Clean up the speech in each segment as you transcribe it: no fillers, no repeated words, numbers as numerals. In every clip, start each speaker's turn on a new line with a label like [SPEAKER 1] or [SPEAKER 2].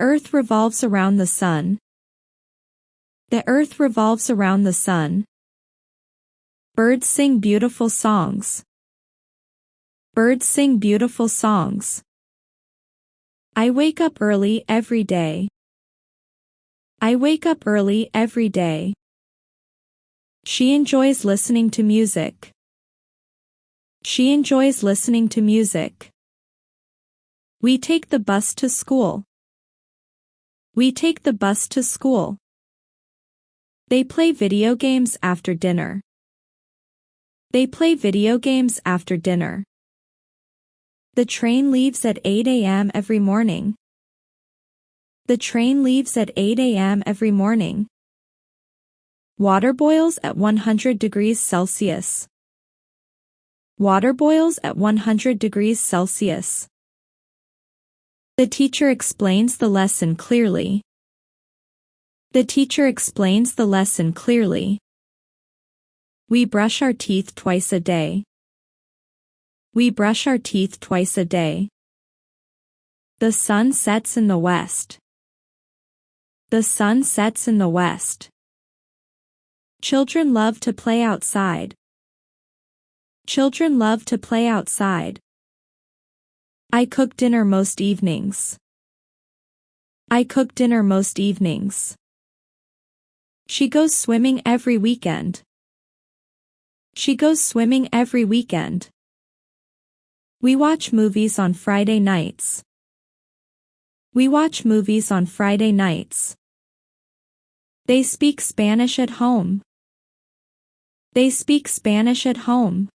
[SPEAKER 1] The earth revolves around the sun. The earth revolves around the sun. Birds sing beautiful songs. Birds sing beautiful songs. I wake up early every day. I wake up early every day. She enjoys listening to music. She enjoys listening to music. We take the bus to school. We take the bus to school. They play video games after dinner. They play video games after dinner. The train leaves at 8 a.m. every morning. The train leaves at 8 a.m. every morning. Water boils at 100 degrees Celsius. Water boils at 100 degrees Celsius. The teacher explains the lesson clearly. The teacher explains the lesson clearly. We brush our teeth twice a day. We brush our teeth twice a day. The sun sets in the west. The sun sets in the west. Children love to play outside. Children love to play outside. I cook dinner most evenings. I cook dinner most evenings. She goes swimming every weekend. She goes swimming every weekend. We watch movies on Friday nights. We watch movies on Friday nights. They speak Spanish at home. They speak Spanish at home.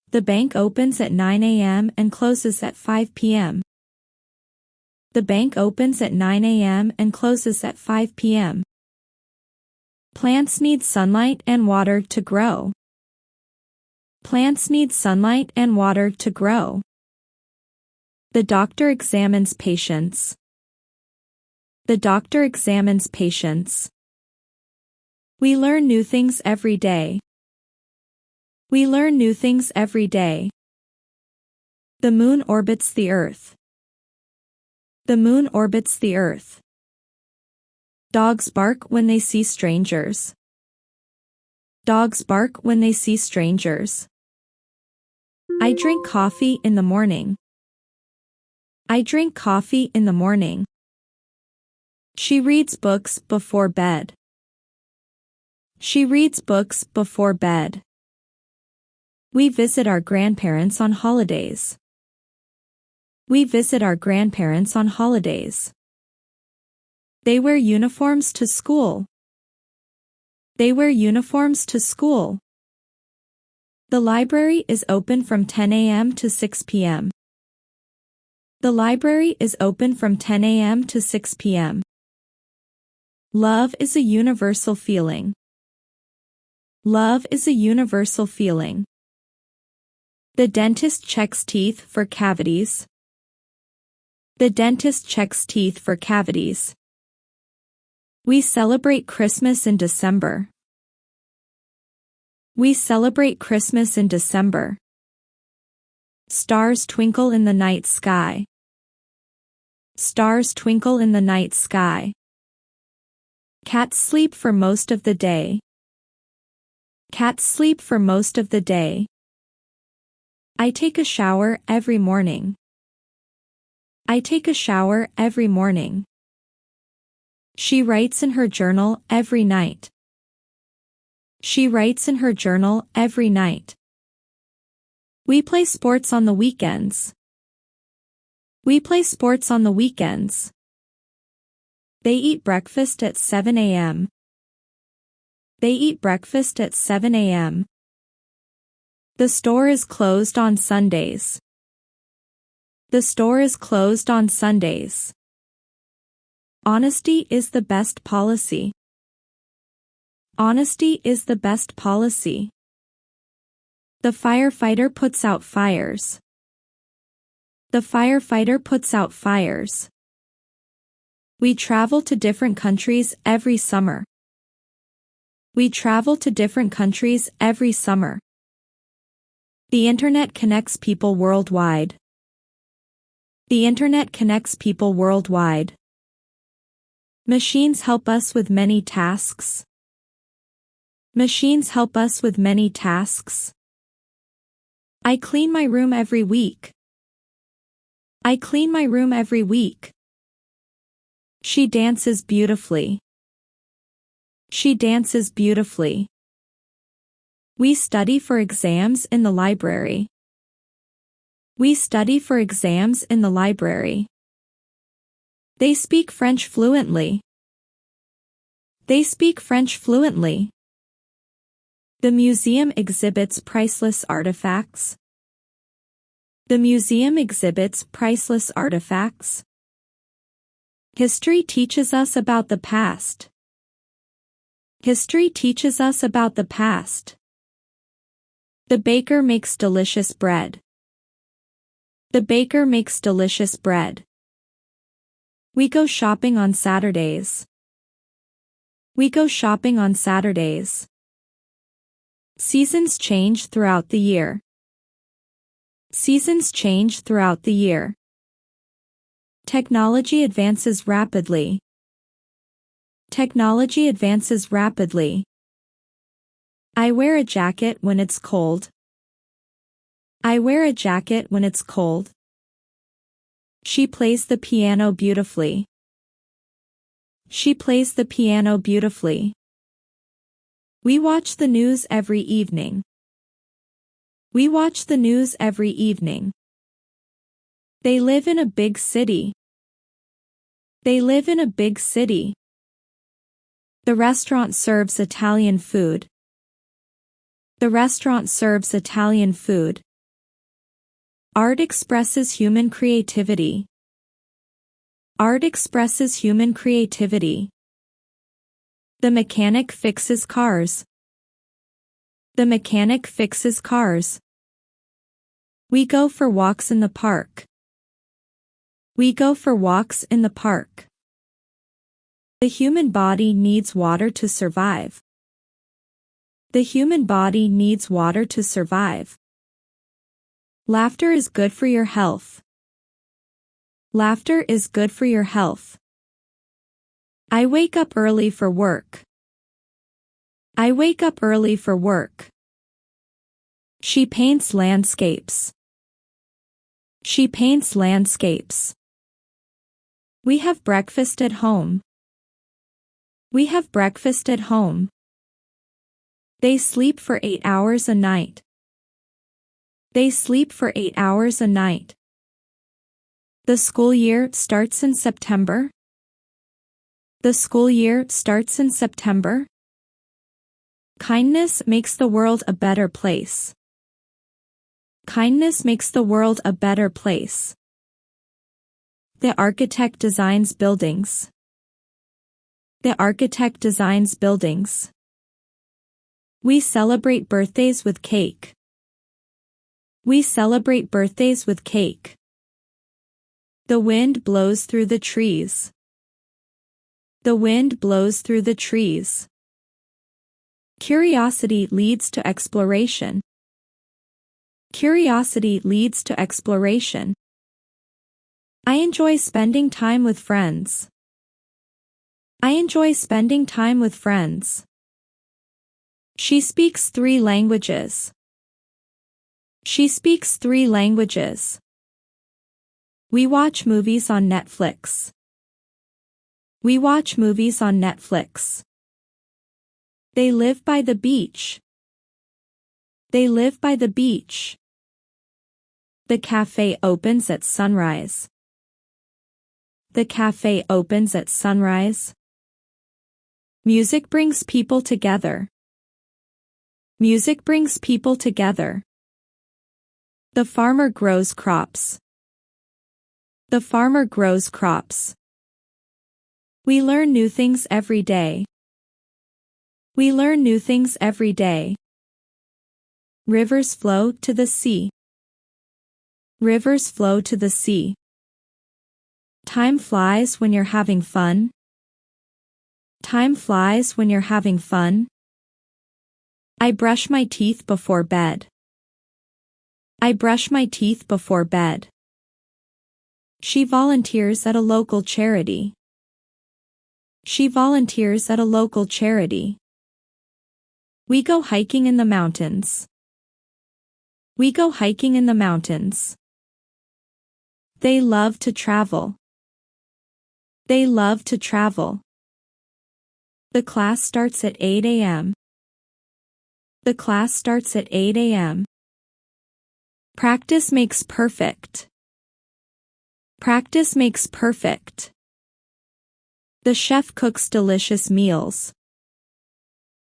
[SPEAKER 1] The bank opens at 9 a.m. and closes at 5 p.m. The bank opens at 9 a.m. and closes at 5 p.m. Plants need sunlight and water to grow. Plants need sunlight and water to grow. The doctor examines patients. The doctor examines patients. We learn new things every day. We learn new things every day. The moon orbits the earth. The moon orbits the earth. Dogs bark when they see strangers. Dogs bark when they see strangers. I drink coffee in the morning. I drink coffee in the morning. She reads books before bed. She reads books before bed. We visit our grandparents on holidays. We visit our grandparents on holidays. They wear uniforms to school. They wear uniforms to school. The library is open from 10 a.m. to 6 p.m. The library is open from 10 a.m. to 6 p.m. Love is a universal feeling. Love is a universal feeling. The dentist checks teeth for cavities. The dentist checks teeth for cavities. We celebrate Christmas in December. We celebrate Christmas in December. Stars twinkle in the night sky. Stars twinkle in the night sky. Cats sleep for most of the day. Cats sleep for most of the day. I take a shower every morning. I take a shower every morning. She writes in her journal every night. She writes in her journal every night. We play sports on the weekends. We play sports on the weekends. They eat breakfast at 7 a.m. They eat breakfast at 7 a.m. The store is closed on Sundays. The store is closed on Sundays. Honesty is the best policy. Honesty is the best policy. The firefighter puts out fires. The firefighter puts out fires. We travel to different countries every summer. We travel to different countries every summer. The internet connects people worldwide. The internet connects people worldwide. Machines help us with many tasks. Machines help us with many tasks. I clean my room every week. I clean my room every week. She dances beautifully. She dances beautifully. We study for exams in the library. We study for exams in the library. They speak French fluently. They speak French fluently. The museum exhibits priceless artifacts. The museum exhibits priceless artifacts. History teaches us about the past. History teaches us about the past. The baker makes delicious bread. The baker makes delicious bread. We go shopping on Saturdays. We go shopping on Saturdays. Seasons change throughout the year. Seasons change throughout the year. Technology advances rapidly. Technology advances rapidly. I wear a jacket when it's cold. I wear a jacket when it's cold. She plays the piano beautifully. She plays the piano beautifully. We watch the news every evening. We watch the news every evening. They live in a big city. They live in a big city. The restaurant serves Italian food. The restaurant serves Italian food. Art expresses human creativity. Art expresses human creativity. The mechanic fixes cars. The mechanic fixes cars. We go for walks in the park. We go for walks in the park. The human body needs water to survive. The human body needs water to survive. Laughter is good for your health. Laughter is good for your health. I wake up early for work. I wake up early for work. She paints landscapes. She paints landscapes. We have breakfast at home. We have breakfast at home. They sleep for 8 hours a night. They sleep for 8 hours a night. The school year starts in September. The school year starts in September. Kindness makes the world a better place. Kindness makes the world a better place. The architect designs buildings. The architect designs buildings. We celebrate birthdays with cake. We celebrate birthdays with cake. The wind blows through the trees. The wind blows through the trees. Curiosity leads to exploration. Curiosity leads to exploration. I enjoy spending time with friends. I enjoy spending time with friends. She speaks 3 languages. She speaks 3 languages. We watch movies on Netflix. We watch movies on Netflix. They live by the beach. They live by the beach. The cafe opens at sunrise. The cafe opens at sunrise. Music brings people together. Music brings people together. The farmer grows crops. The farmer grows crops. We learn new things every day. We learn new things every day. Rivers flow to the sea. Rivers flow to the sea. Time flies when you're having fun. Time flies when you're having fun. I brush my teeth before bed. I brush my teeth before bed. She volunteers at a local charity. She volunteers at a local charity. We go hiking in the mountains. We go hiking in the mountains. They love to travel. They love to travel. The class starts at 8 a.m. The class starts at 8 a.m. Practice makes perfect. Practice makes perfect. The chef cooks delicious meals.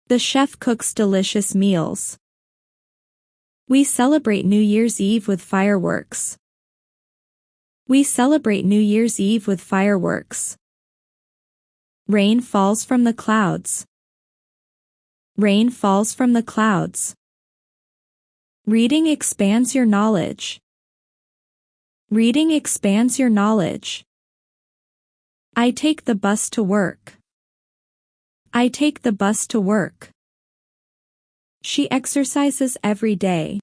[SPEAKER 1] The chef cooks delicious meals. We celebrate New Year's Eve with fireworks. We celebrate New Year's Eve with fireworks. Rain falls from the clouds. Rain falls from the clouds. Reading expands your knowledge. Reading expands your knowledge. I take the bus to work. I take the bus to work. She exercises every day.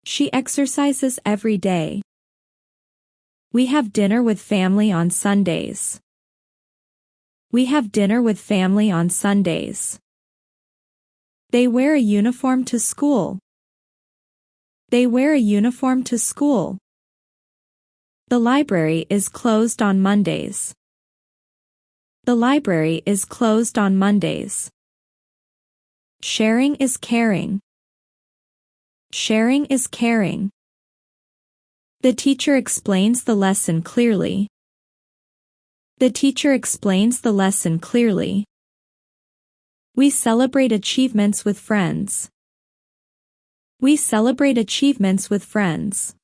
[SPEAKER 1] She exercises every day. We have dinner with family on Sundays. We have dinner with family on Sundays. They wear a uniform to school. They wear a uniform to school. The library is closed on Mondays. The library is closed on Mondays. Sharing is caring. Sharing is caring. The teacher explains the lesson clearly. The teacher explains the lesson clearly. We celebrate achievements with friends. We celebrate achievements with friends.